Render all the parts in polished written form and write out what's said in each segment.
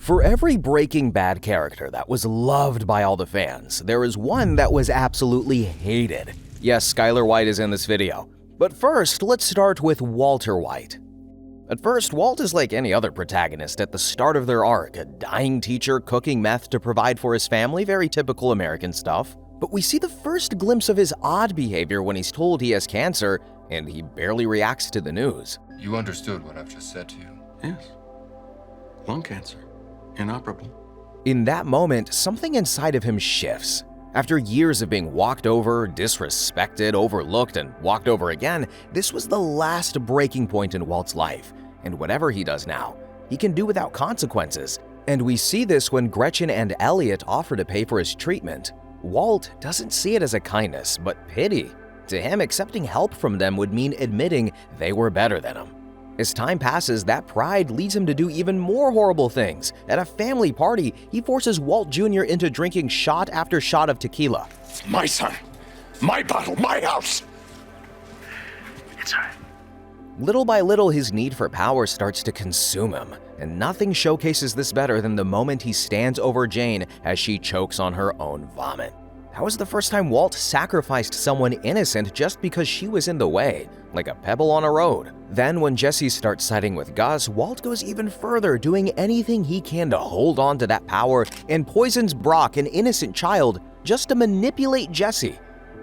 For every Breaking Bad character that was loved by all the fans, there is one that was absolutely hated. Yes, Skyler White is in this video. But first, let's start with Walter White. At first, Walt is like any other protagonist at the start of their arc, a dying teacher cooking meth to provide for his family, very typical American stuff. But we see the first glimpse of his odd behavior when he's told he has cancer, and he barely reacts to the news. You understood what I've just said to you? Yes. Lung cancer. Inoperable. In that moment, something inside of him shifts. After years of being walked over, disrespected, overlooked, and walked over again, this was the last breaking point in Walt's life. And whatever he does now, he can do without consequences. And we see this when Gretchen and Elliot offer to pay for his treatment. Walt doesn't see it as a kindness, but pity. To him, accepting help from them would mean admitting they were better than him. As time passes, that pride leads him to do even more horrible things. At a family party, he forces Walt Jr. into drinking shot after shot of tequila. My son, my bottle, my house. It's all right. Little by little, his need for power starts to consume him, and nothing showcases this better than the moment he stands over Jane as she chokes on her own vomit. That was the first time Walt sacrificed someone innocent just because she was in the way, like a pebble on a road. Then when Jesse starts siding with Gus, Walt goes even further, doing anything he can to hold on to that power and poisons Brock, an innocent child, just to manipulate Jesse.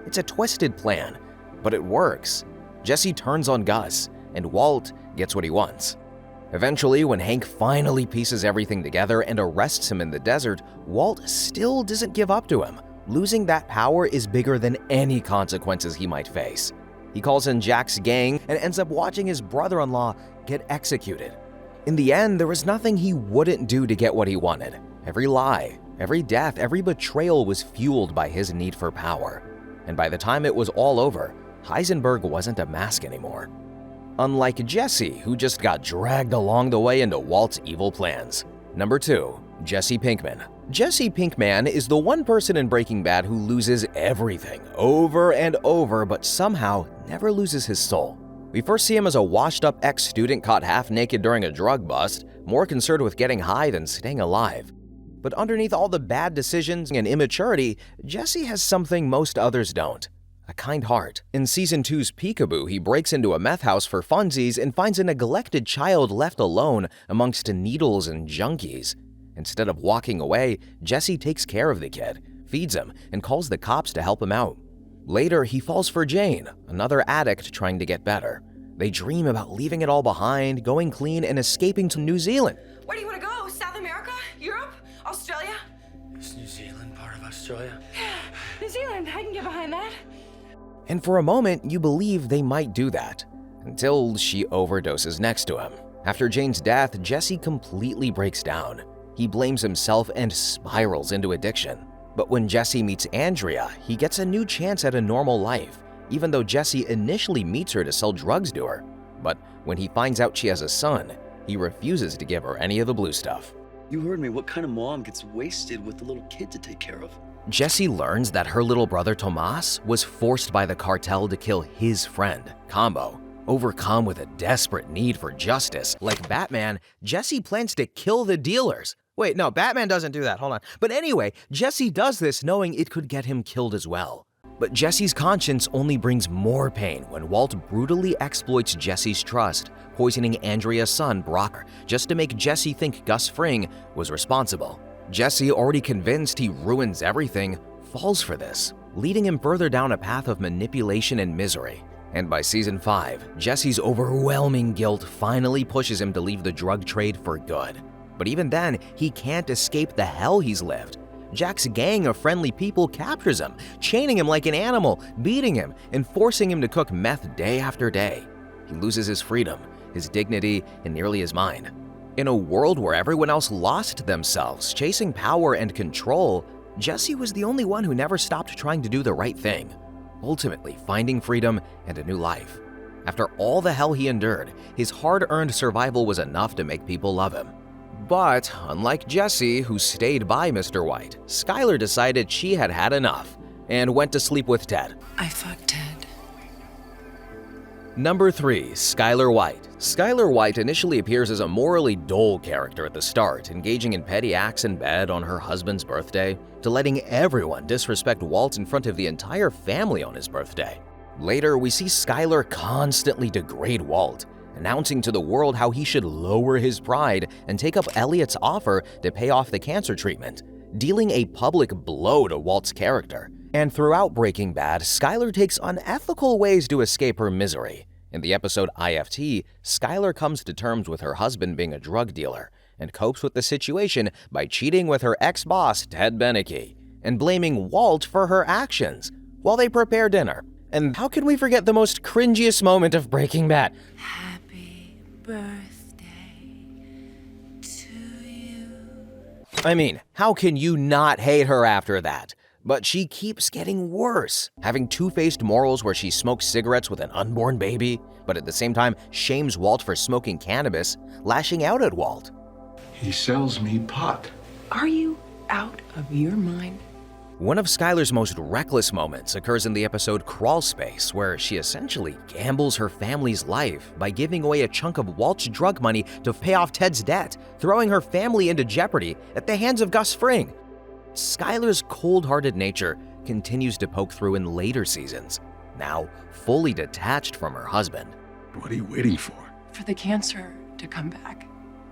It's a twisted plan, but it works. Jesse turns on Gus, and Walt gets what he wants. Eventually, when Hank finally pieces everything together and arrests him in the desert, Walt still doesn't give up to him. Losing that power is bigger than any consequences he might face. He calls in Jack's gang and ends up watching his brother-in-law get executed. In the end, there was nothing he wouldn't do to get what he wanted. Every lie, every death, every betrayal was fueled by his need for power. And by the time it was all over, Heisenberg wasn't a mask anymore. Unlike Jesse, who just got dragged along the way into Walt's evil plans. Number 2. Jesse Pinkman. Jesse Pinkman is the one person in Breaking Bad who loses everything over and over, but somehow never loses his soul. We first see him as a washed-up ex-student caught half-naked during a drug bust, more concerned with getting high than staying alive. But underneath all the bad decisions and immaturity, Jesse has something most others don't: a kind heart. In Season 2's Peekaboo, he breaks into a meth house for funsies and finds a neglected child left alone amongst needles and junkies. Instead of walking away, Jesse takes care of the kid, feeds him, and calls the cops to help him out. Later, he falls for Jane, another addict trying to get better. They dream about leaving it all behind, going clean, and escaping to New Zealand. Where do you want to go? South America? Europe? Australia? Is New Zealand part of Australia? New Zealand, I can get behind that. And for a moment, you believe they might do that, until she overdoses next to him. After Jane's death, Jesse completely breaks down. He blames himself and spirals into addiction. But when Jesse meets Andrea, he gets a new chance at a normal life, even though Jesse initially meets her to sell drugs to her. But when he finds out she has a son, he refuses to give her any of the blue stuff. You heard me. What kind of mom gets wasted with a little kid to take care of? Jesse learns that her little brother Tomas was forced by the cartel to kill his friend, Combo. Overcome with a desperate need for justice, like Batman, Jesse plans to kill the dealers. Wait, no, Batman doesn't do that, hold on. But anyway, Jesse does this knowing it could get him killed as well. But Jesse's conscience only brings more pain when Walt brutally exploits Jesse's trust, poisoning Andrea's son, Brock, just to make Jesse think Gus Fring was responsible. Jesse, already convinced he ruins everything, falls for this, leading him further down a path of manipulation and misery. And by Season 5, Jesse's overwhelming guilt finally pushes him to leave the drug trade for good. But even then, he can't escape the hell he's lived. Jack's gang of friendly people captures him, chaining him like an animal, beating him, and forcing him to cook meth day after day. He loses his freedom, his dignity, and nearly his mind. In a world where everyone else lost themselves, chasing power and control, Jesse was the only one who never stopped trying to do the right thing, ultimately finding freedom and a new life. After all the hell he endured, his hard-earned survival was enough to make people love him. But unlike Jesse, who stayed by Mr. White, Skyler decided she had had enough and went to sleep with Ted. I fucked Ted. Number 3. Skyler White. Skyler White initially appears as a morally dull character at the start, engaging in petty acts in bed on her husband's birthday, to letting everyone disrespect Walt in front of the entire family on his birthday. Later, we see Skyler constantly degrade Walt, announcing to the world how he should lower his pride and take up Elliot's offer to pay off the cancer treatment, dealing a public blow to Walt's character. And throughout Breaking Bad, Skyler takes unethical ways to escape her misery. In the episode IFT, Skyler comes to terms with her husband being a drug dealer and copes with the situation by cheating with her ex-boss, Ted Beneke, and blaming Walt for her actions while they prepare dinner. And how can we forget the most cringiest moment of Breaking Bad? Happy birthday to you. I mean, how can you not hate her after that? But she keeps getting worse, having two-faced morals where she smokes cigarettes with an unborn baby, but at the same time shames Walt for smoking cannabis, lashing out at Walt. He sells me pot. Are you out of your mind? One of Skyler's most reckless moments occurs in the episode Crawl Space, where she essentially gambles her family's life by giving away a chunk of Walt's drug money to pay off Ted's debt, throwing her family into jeopardy at the hands of Gus Fring. Skyler's cold-hearted nature continues to poke through in later seasons, now fully detached from her husband. What are you waiting for? For the cancer to come back.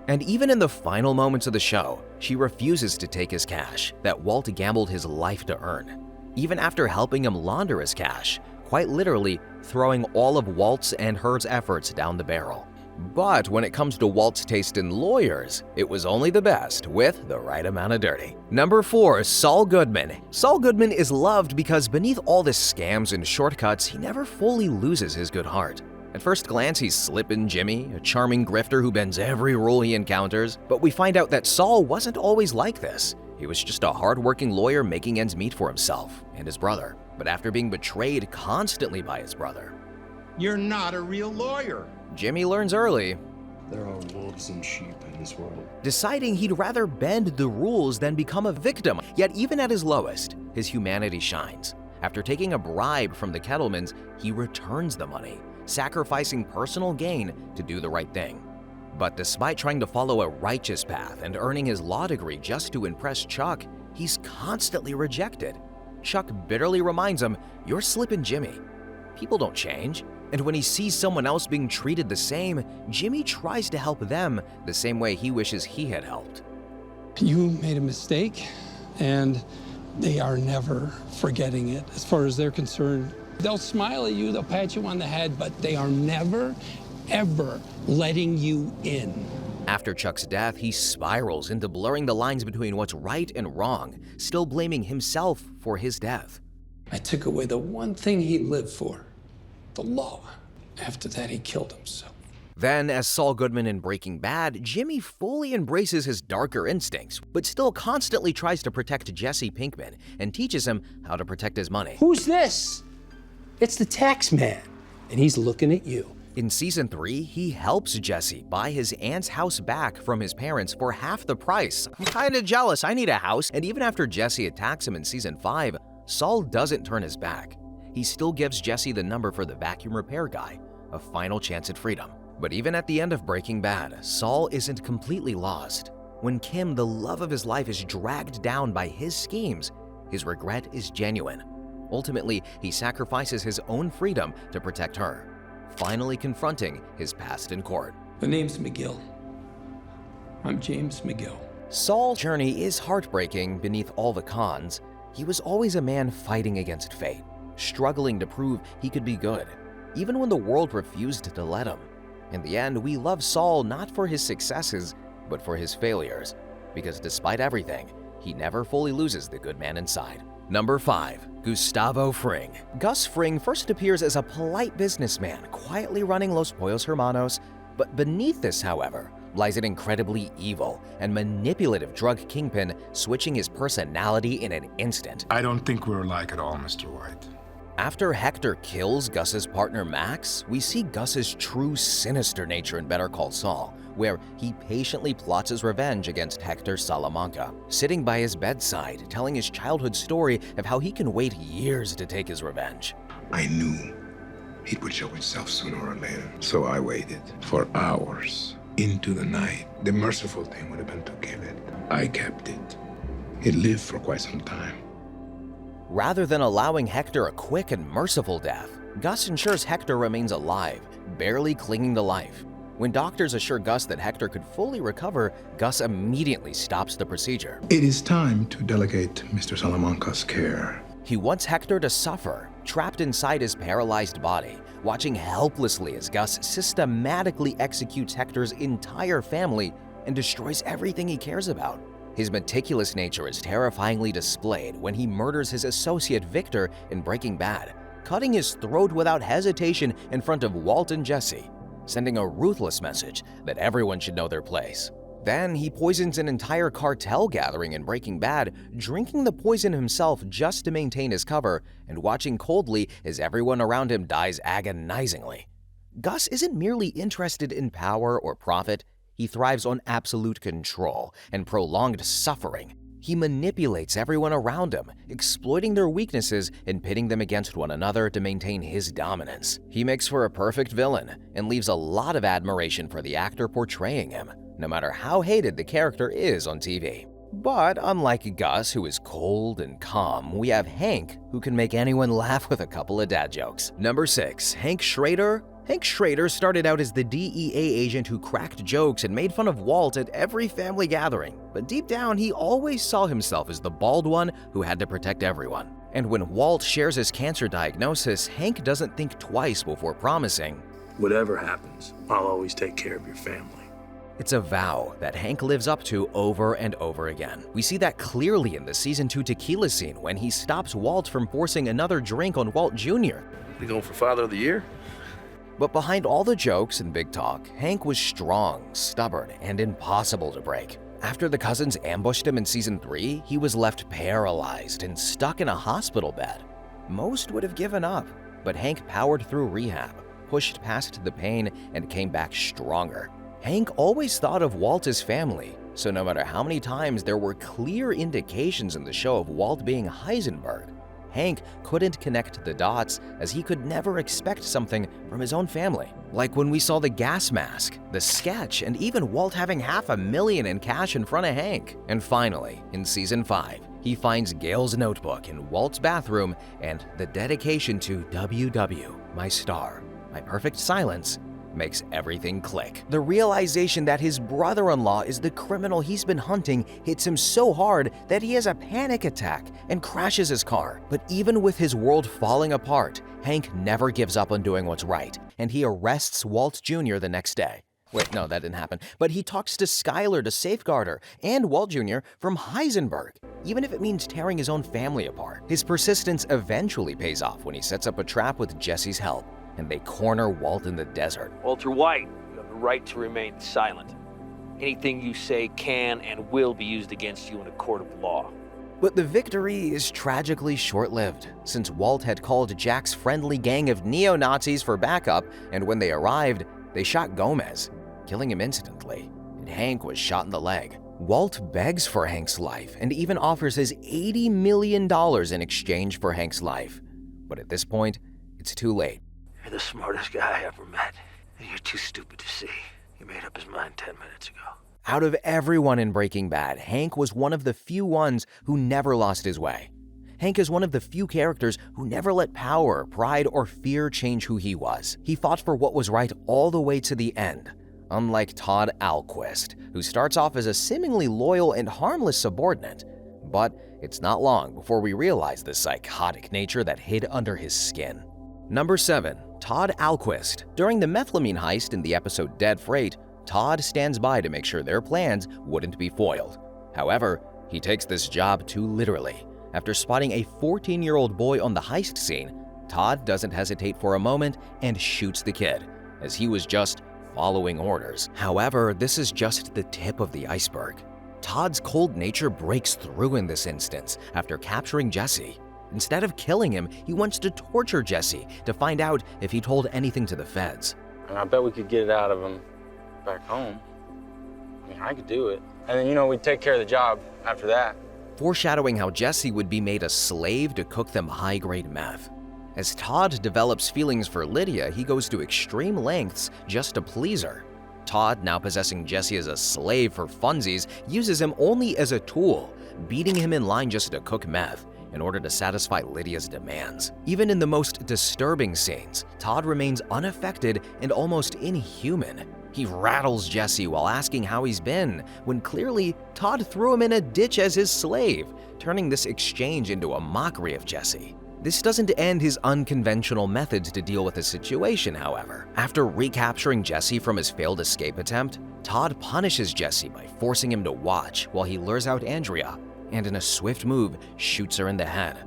And even in the final moments of the show, she refuses to take his cash that Walt gambled his life to earn, even after helping him launder his cash, quite literally throwing all of Walt's and hers efforts down the barrel. But when it comes to Walt's taste in lawyers, it was only the best with the right amount of dirty. Number 4. Saul Goodman. Saul Goodman is loved because beneath all the scams and shortcuts, he never fully loses his good heart. At first glance, he's Slippin' Jimmy, a charming grifter who bends every rule he encounters, but we find out that Saul wasn't always like this. He was just a hard-working lawyer making ends meet for himself and his brother, but after being betrayed constantly by his brother, you're not a real lawyer. Jimmy learns early, There are wolves and sheep in this world. deciding he'd rather bend the rules than become a victim. Yet even at his lowest, his humanity shines. After taking a bribe from the Kettlemans, he returns the money, sacrificing personal gain to do the right thing. But despite trying to follow a righteous path and earning his law degree just to impress Chuck, he's constantly rejected. Chuck bitterly reminds him, "You're Slippin' Jimmy. People don't change." And when he sees someone else being treated the same, Jimmy tries to help them the same way he wishes he had helped. You made a mistake, and they are never forgetting it as far as they're concerned. They'll smile at you, they'll pat you on the head, but they are never, ever letting you in. After Chuck's death, he spirals into blurring the lines between what's right and wrong, still blaming himself for his death. I took away the one thing he lived for, the law. After that, he killed himself. Then, as Saul Goodman in Breaking Bad, Jimmy fully embraces his darker instincts, but still constantly tries to protect Jesse Pinkman and teaches him how to protect his money. Who's this? It's the tax man, and he's looking at you. In Season 3, he helps Jesse buy his aunt's house back from his parents for half the price. "I'm kinda jealous, I need a house." And even after Jesse attacks him in Season 5, Saul doesn't turn his back. He still gives Jesse the number for the vacuum repair guy, a final chance at freedom. But even at the end of Breaking Bad, Saul isn't completely lost. When Kim, the love of his life, is dragged down by his schemes, his regret is genuine. Ultimately, he sacrifices his own freedom to protect her, finally confronting his past in court. The name's McGill. I'm James McGill. Saul's journey is heartbreaking beneath all the cons. He was always a man fighting against fate, struggling to prove he could be good, even when the world refused to let him. In the end, we love Saul not for his successes, but for his failures, because despite everything, he never fully loses the good man inside. Number 5. Gustavo Fring. Gus Fring first appears as a polite businessman, quietly running Los Pollos Hermanos, but beneath this, however, lies an incredibly evil and manipulative drug kingpin switching his personality in an instant. I don't think we're alike at all, Mr. White. After Hector kills Gus's partner Max, we see Gus's true sinister nature in Better Call Saul, where he patiently plots his revenge against Hector Salamanca, sitting by his bedside, telling his childhood story of how he can wait years to take his revenge. I knew It would show itself sooner or later. So I waited for hours into the night. The merciful thing would have been to kill it. I kept it. It lived for quite some time. Rather than allowing Hector a quick and merciful death, Gus ensures Hector remains alive, barely clinging to life. When doctors assure Gus that Hector could fully recover, Gus immediately stops the procedure. It is time to delegate Mr. Salamanca's care. He wants Hector to suffer, trapped inside his paralyzed body, watching helplessly as Gus systematically executes Hector's entire family and destroys everything he cares about. His meticulous nature is terrifyingly displayed when he murders his associate Victor in Breaking Bad, cutting his throat without hesitation in front of Walt and Jesse, sending a ruthless message that everyone should know their place. Then he poisons an entire cartel gathering in Breaking Bad, drinking the poison himself just to maintain his cover and watching coldly as everyone around him dies agonizingly. Gus isn't merely interested in power or profit. He thrives on absolute control and prolonged suffering. He manipulates everyone around him, exploiting their weaknesses and pitting them against one another to maintain his dominance. He makes for a perfect villain and leaves a lot of admiration for the actor portraying him, no matter how hated the character is on TV. But unlike Gus, who is cold and calm, we have Hank, who can make anyone laugh with a couple of dad jokes. Number 6, Hank Schrader. Hank Schrader started out as the DEA agent who cracked jokes and made fun of Walt at every family gathering, but deep down he always saw himself as the bald one who had to protect everyone. And when Walt shares his cancer diagnosis, Hank doesn't think twice before promising, "Whatever happens, I'll always take care of your family." It's a vow that Hank lives up to over and over again. We see that clearly in the Season 2 tequila scene when he stops Walt from forcing another drink on Walt Jr. You going for Father of the Year? But behind all the jokes and big talk, Hank was strong, stubborn, and impossible to break. After the cousins ambushed him in Season 3, he was left paralyzed and stuck in a hospital bed. Most would have given up, but Hank powered through rehab, pushed past the pain, and came back stronger. Hank always thought of Walt as family, so no matter how many times there were clear indications in the show of Walt being Heisenberg, Hank couldn't connect the dots as he could never expect something from his own family. Like when we saw the gas mask, the sketch, and even Walt having $500,000 in cash in front of Hank. And finally, in Season 5, he finds Gail's notebook in Walt's bathroom and the dedication to WW, my star, my perfect silence, makes everything click. The realization that his brother-in-law is the criminal he's been hunting hits him so hard that he has a panic attack and crashes his car. But even with his world falling apart, Hank never gives up on doing what's right, and he arrests Walt Jr. the next day. Wait, no, that didn't happen. But he talks to Skyler to safeguard her and Walt Jr. from Heisenberg, even if it means tearing his own family apart. His persistence eventually pays off when he sets up a trap with Jesse's help, and they corner Walt in the desert. Walter White, you have the right to remain silent. Anything you say can and will be used against you in a court of law. But the victory is tragically short-lived, since Walt had called Jack's friendly gang of neo-Nazis for backup, and when they arrived, they shot Gomez, killing him instantly, and Hank was shot in the leg. Walt begs for Hank's life and even offers his $80 million in exchange for Hank's life. But at this point, it's too late. You're the smartest guy I ever met, and you're too stupid to see. He made up his mind 10 minutes ago. Out of everyone in Breaking Bad, Hank was one of the few ones who never lost his way. Hank is one of the few characters who never let power, pride, or fear change who he was. He fought for what was right all the way to the end, unlike Todd Alquist, who starts off as a seemingly loyal and harmless subordinate. But it's not long before we realize the psychotic nature that hid under his skin. Number 7. Todd Alquist. During the methamphetamine heist in the episode Dead Freight, Todd stands by to make sure their plans wouldn't be foiled. However, he takes this job too literally. After spotting a 14-year-old boy on the heist scene, Todd doesn't hesitate for a moment and shoots the kid, as he was just following orders. However, this is just the tip of the iceberg. Todd's cold nature breaks through in this instance after capturing Jesse. Instead of killing him, he wants to torture Jesse to find out if he told anything to the feds. And I bet we could get it out of him back home. I mean, I could do it. And then, we'd take care of the job after that. Foreshadowing how Jesse would be made a slave to cook them high-grade meth. As Todd develops feelings for Lydia, he goes to extreme lengths just to please her. Todd, now possessing Jesse as a slave for funsies, uses him only as a tool, beating him in line just to cook meth in order to satisfy Lydia's demands. Even in the most disturbing scenes, Todd remains unaffected and almost inhuman. He rattles Jesse while asking how he's been, when clearly Todd threw him in a ditch as his slave, turning this exchange into a mockery of Jesse. This doesn't end his unconventional methods to deal with the situation, however. After recapturing Jesse from his failed escape attempt, Todd punishes Jesse by forcing him to watch while he lures out Andrea, and in a swift move, shoots her in the head.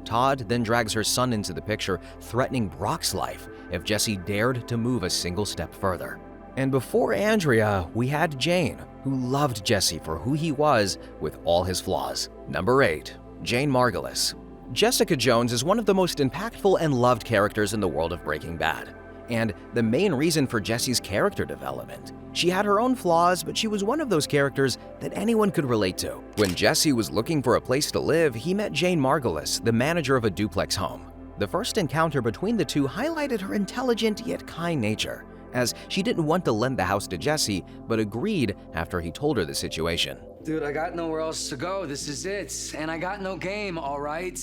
Todd then drags her son into the picture, threatening Brock's life if Jesse dared to move a single step further. And before Andrea, we had Jane, who loved Jesse for who he was with all his flaws. Number 8. Jane Margolis. Jessica Jones is one of the most impactful and loved characters in the world of Breaking Bad, and the main reason for Jesse's character development. She had her own flaws, but she was one of those characters that anyone could relate to. When Jesse was looking for a place to live, he met Jane Margolis, the manager of a duplex home. The first encounter between the two highlighted her intelligent yet kind nature, as she didn't want to lend the house to Jesse, but agreed after he told her the situation. Dude, I got nowhere else to go. This is it. And I got no game, all right?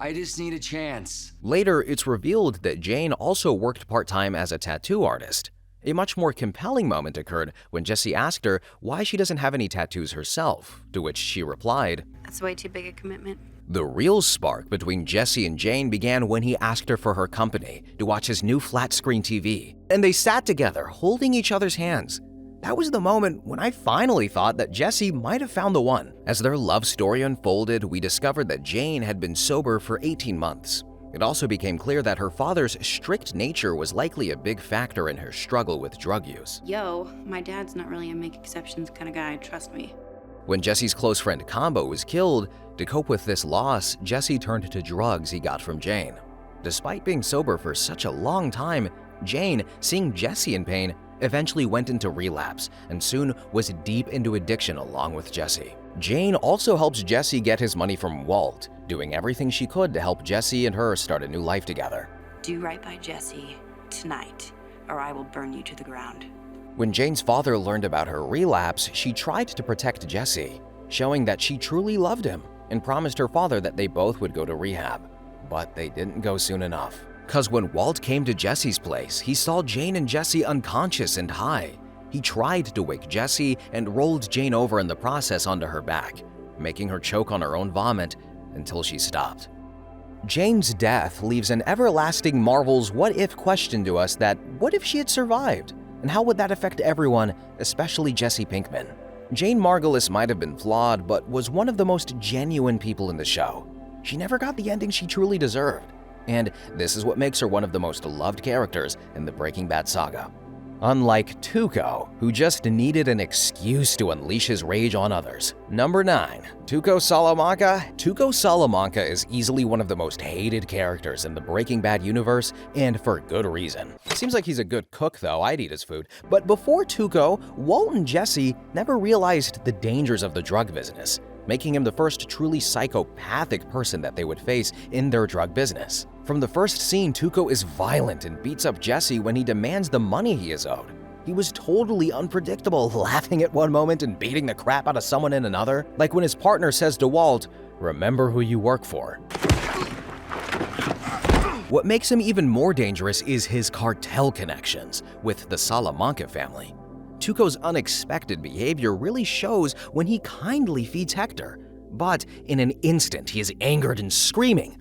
I just need a chance. Later, it's revealed that Jane also worked part-time as a tattoo artist. A much more compelling moment occurred when Jesse asked her why she doesn't have any tattoos herself, to which she replied, "That's way too big a commitment." The real spark between Jesse and Jane began when he asked her for her company to watch his new flat-screen TV, and they sat together, holding each other's hands. That was the moment when I finally thought that Jesse might have found the one. As their love story unfolded, we discovered that Jane had been sober for 18 months. It also became clear that her father's strict nature was likely a big factor in her struggle with drug use. Yo, my dad's not really a make exceptions kind of guy, trust me. When Jesse's close friend Combo was killed, to cope with this loss, Jesse turned to drugs he got from Jane. Despite being sober for such a long time, Jane, seeing Jesse in pain, eventually went into relapse and soon was deep into addiction along with Jesse. Jane also helps Jesse get his money from Walt, doing everything she could to help Jesse and her start a new life together. Do right by Jesse tonight, or I will burn you to the ground. When Jane's father learned about her relapse, she tried to protect Jesse, showing that she truly loved him and promised her father that they both would go to rehab. But they didn't go soon enough. Cause when Walt came to Jesse's place, he saw Jane and Jesse unconscious and high. He tried to wake Jesse and rolled Jane over in the process onto her back, making her choke on her own vomit until she stopped. Jane's death leaves an everlasting Marvel's what-if question to us that what if she had survived? And how would that affect everyone, especially Jesse Pinkman? Jane Margolis might have been flawed, but was one of the most genuine people in the show. She never got the ending she truly deserved. And this is what makes her one of the most loved characters in the Breaking Bad saga. Unlike Tuco, who just needed an excuse to unleash his rage on others. Number 9. Tuco Salamanca. Tuco Salamanca is easily one of the most hated characters in the Breaking Bad universe, and for good reason. Seems like he's a good cook though, I'd eat his food. But before Tuco, Walt and Jesse never realized the dangers of the drug business, making him the first truly psychopathic person that they would face in their drug business. From the first scene, Tuco is violent and beats up Jesse when he demands the money he is owed. He was totally unpredictable, laughing at one moment and beating the crap out of someone in another. Like when his partner says to Walt, "Remember who you work for." What makes him even more dangerous is his cartel connections with the Salamanca family. Tuco's unexpected behavior really shows when he kindly feeds Hector, but in an instant he is angered and screaming.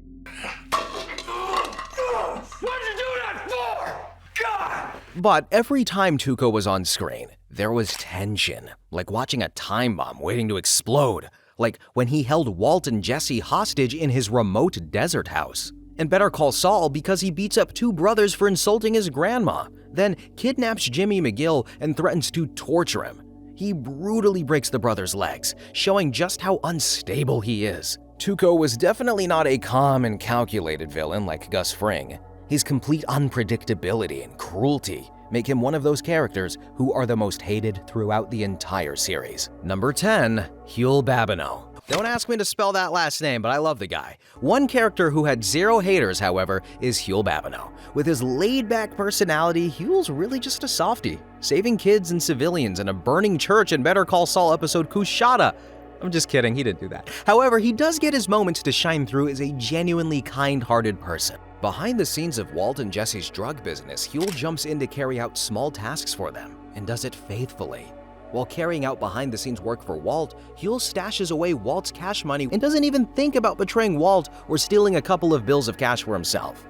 What'd you do that for? God! But every time Tuco was on screen, there was tension, like watching a time bomb waiting to explode, like when he held Walt and Jesse hostage in his remote desert house. And Better Call Saul because he beats up 2 brothers for insulting his grandma, then kidnaps Jimmy McGill and threatens to torture him. He brutally breaks the brothers' legs, showing just how unstable he is. Tuco was definitely not a calm and calculated villain like Gus Fring. His complete unpredictability and cruelty make him one of those characters who are the most hated throughout the entire series. Number 10. Huell Babineaux. Don't ask me to spell that last name, but I love the guy. One character who had zero haters, however, is Huell Babineaux. With his laid-back personality, Huell's really just a softie, saving kids and civilians in a burning church in Better Call Saul episode Kushada. I'm just kidding, he didn't do that. However, he does get his moments to shine through as a genuinely kind-hearted person. Behind the scenes of Walt and Jesse's drug business, Huell jumps in to carry out small tasks for them, and does it faithfully. While carrying out behind-the-scenes work for Walt, Huell stashes away Walt's cash money and doesn't even think about betraying Walt or stealing a couple of bills of cash for himself.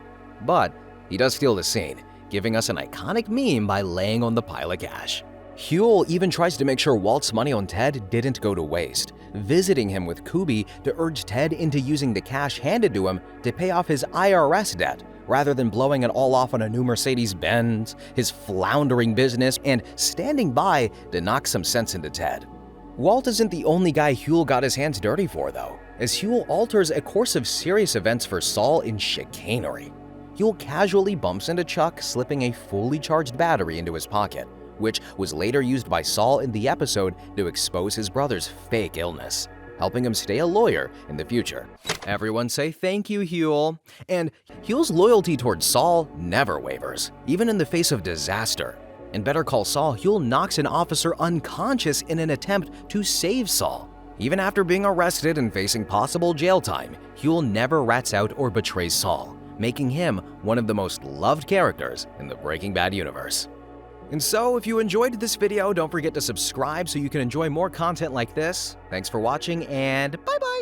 But he does steal the scene, giving us an iconic meme by laying on the pile of cash. Huell even tries to make sure Walt's money on Ted didn't go to waste, visiting him with Kuby to urge Ted into using the cash handed to him to pay off his IRS debt, rather than blowing it all off on a new Mercedes-Benz, his floundering business, and standing by to knock some sense into Ted. Walt isn't the only guy Huell got his hands dirty for, though, as Huell alters a course of serious events for Saul in chicanery. Huell casually bumps into Chuck, slipping a fully charged battery into his pocket, which was later used by Saul in the episode to expose his brother's fake illness, helping him stay a lawyer in the future. Everyone say thank you, Huell. And Huell's loyalty towards Saul never wavers, even in the face of disaster. In Better Call Saul, Huell knocks an officer unconscious in an attempt to save Saul. Even after being arrested and facing possible jail time, Huell never rats out or betrays Saul, making him one of the most loved characters in the Breaking Bad universe. And so, if you enjoyed this video, don't forget to subscribe so you can enjoy more content like this. Thanks for watching, and bye-bye!